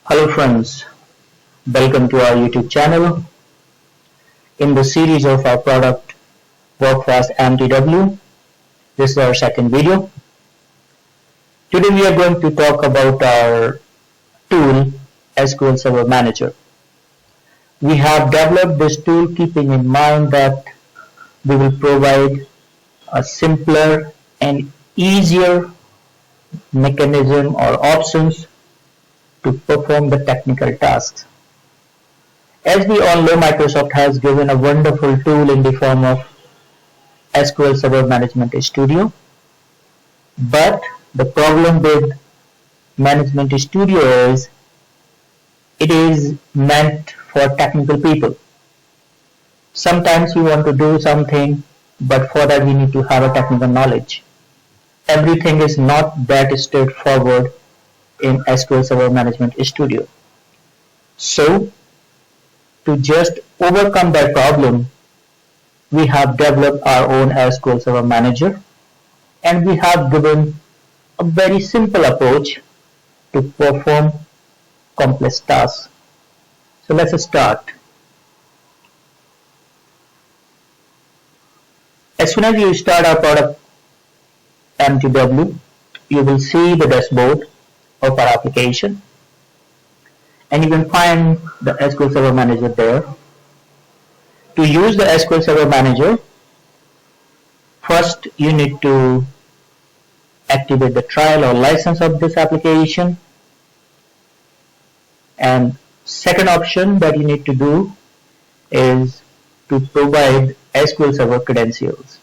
Hello friends, welcome to our YouTube channel. In the series of our product Workfast MTW, this is our second video. Today we are going to talk about our tool SQL Server Manager. We have developed this tool keeping in mind that we will provide a simpler and easier mechanism or options to perform the technical tasks. As we all know, Microsoft has given a wonderful tool in the form of SQL Server Management Studio. But the problem with Management Studio is it is meant for technical people. Sometimes we want to do something, but for that we need to have a technical knowledge. Everything is not that straightforward in SQL Server Management Studio. So, to just overcome that problem, we have developed our own SQL Server Manager, and we have given a very simple approach to perform complex tasks. So let's start. As soon as you start our product MTW, you will see the dashboard of our application, and you can find the SQL Server Manager there. To use the SQL Server Manager, first you need to activate the trial or license of this application, and second option that you need to do is to provide SQL Server credentials.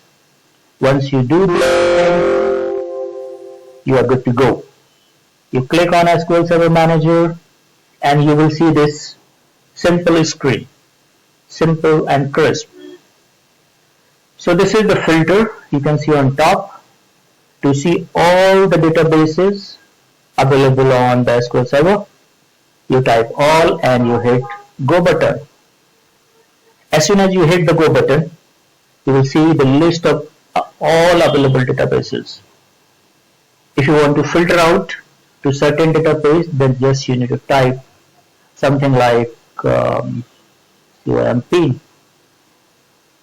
Once you do this, you are good to go. You click on SQL Server Manager and you will see this simple screen, simple and crisp. So this is the filter you can see on top to see all the databases available on the SQL Server. You type all and you hit go button. As soon as you hit the go button, you will see the list of all available databases. If you want to filter out to certain database, then just you need to type something like UMP,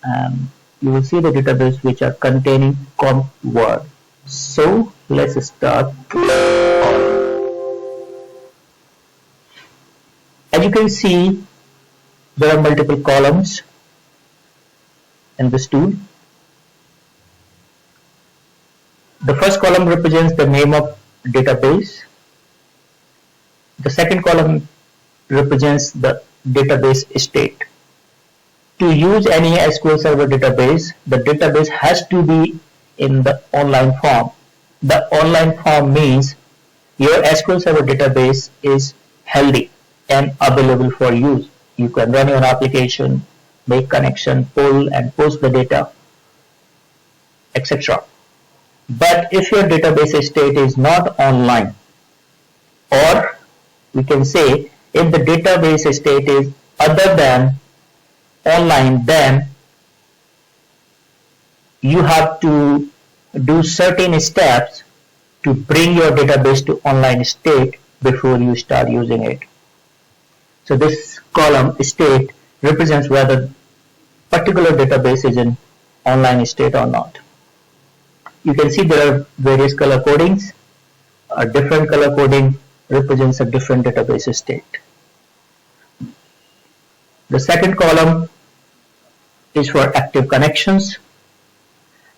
and you will see the database which are containing comp word. So let's start. As you can see, there are multiple columns in this tool. The first column represents the name of database. The second column represents the database state. To use any SQL Server database, the database has to be in the online form. The online form means your SQL Server database is healthy and available for use. You can run your application, make connection, pull and post the data, etc. But if your database state is not online, or we can say if the database state is other than online, then you have to do certain steps to bring your database to online state before you start using it. So this column state represents whether particular database is in online state or not. You can see there are various color codings. A different color coding represents a different database state. The second column is for active connections.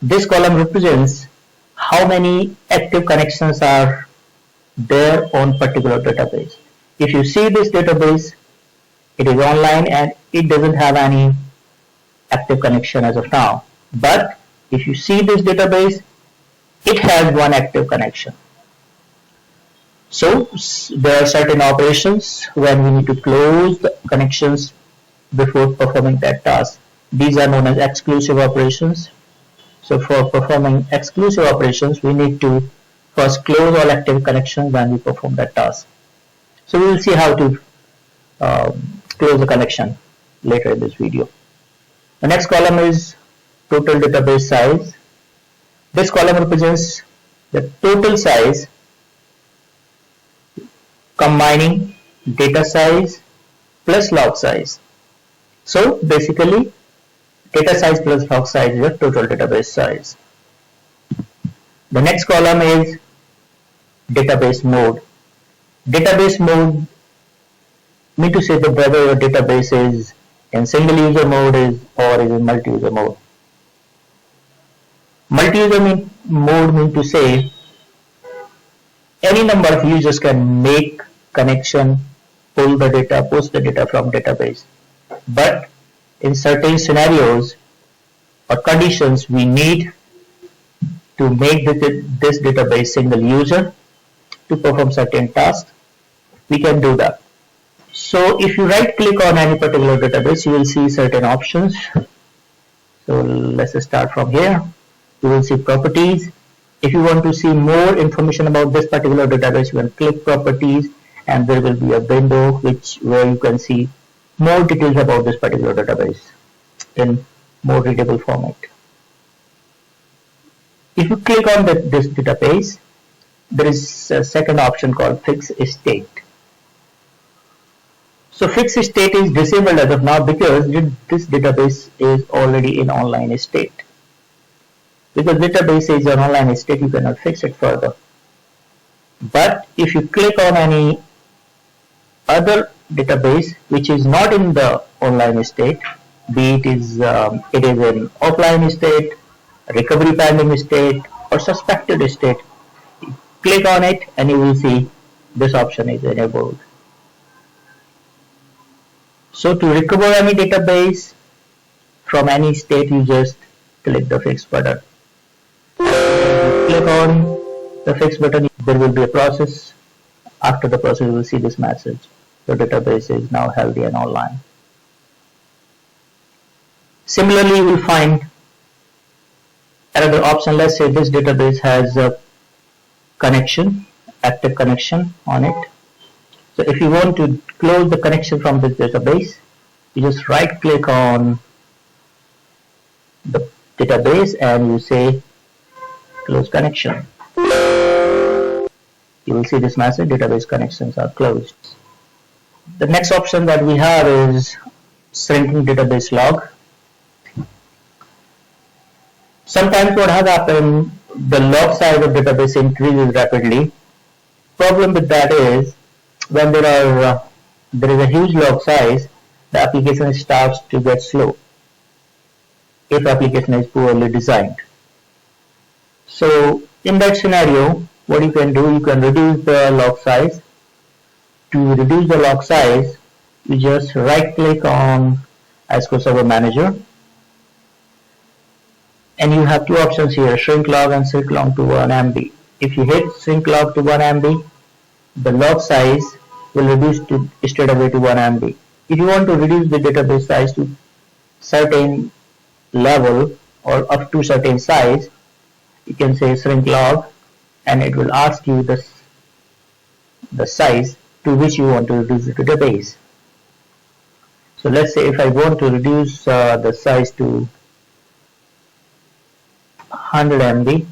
This column represents how many active connections are there on particular database. If you see this database, it is online and it doesn't have any active connection as of now. But if you see this database, it has one active connection. So there are certain operations when we need to close the connections before performing that task. These are known as exclusive operations. So for performing exclusive operations, we need to first close all active connections when we perform that task. So we will see how to close the connection later in this video. The next column is total database size. This column represents the total size combining data size plus log size. So basically data size plus log size is the total database size. The next column is database mode. Database mode mean to say that whether your database is in single user mode or is in multi-user mode. Multi-user mode mean to say any number of users can make connection, pull the data, post the data from database. But in certain scenarios or conditions, we need to make this database single user to perform certain tasks. We can do that. So if you right click on any particular database, you will see certain options. So let's start from here. You will see properties. If you want to see more information about this particular database, you can click properties and there will be a window where you can see more details about this particular database in more readable format. If you click on this database, there is a second option called fixed state. So fixed state is disabled as of now because this database is already in online state. Because database is an online state, you cannot fix it further. But if you click on any other database which is not in the online state, be it is in offline state, recovery pending state, or suspected state, click on it and you will see this option is enabled. So to recover any database from any state, you just click the fix button. Click on the fix button, there will be a process. After the process, you will see this message. The database is now healthy and online. Similarly, you will find another option. Let's say this database has a connection, active connection on it. So if you want to close the connection from this database, you just right click on the database and you say close connection. You will see this message, database connections are closed. The next option that we have is shrinking database log. Sometimes what has happened, the log size of database increases rapidly. Problem with that is when there is a huge log size, the application starts to get slow if application is poorly designed. So in that scenario, what you can do, you can reduce the log size. To reduce the log size, you just right click on SQL Server Manager and you have two options here, shrink log and shrink log to 1 MB. If you hit shrink log to 1 MB, the log size will reduce straight away to 1 MB. If you want to reduce the database size to certain level or up to certain size, you can say shrink log and it will ask you the size to which you want to reduce the database. So let's say if I want to reduce the size to 100 MB,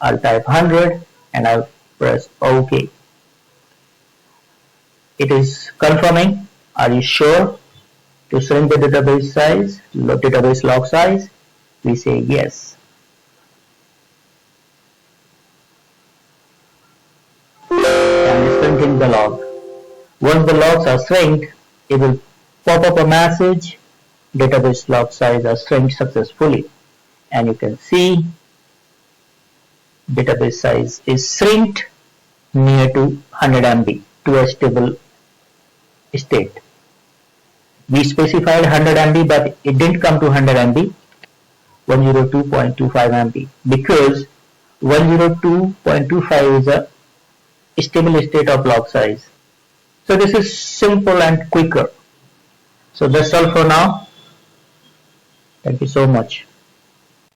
I'll type 100 and I'll press OK. It is confirming, are you sure to shrink the database size, database log size? We say yes. And shrinking the log. Once the logs are shrinked, it will pop up a message, database log size are shrinked successfully. And you can see database size is shrinked near to 100 MB to a stable state. We specified 100 MB, but it didn't come to 100 MB, 102.25 MB, because 102.25 is a stable state of log size. So this is simple and quicker. So that's all for now. Thank you so much.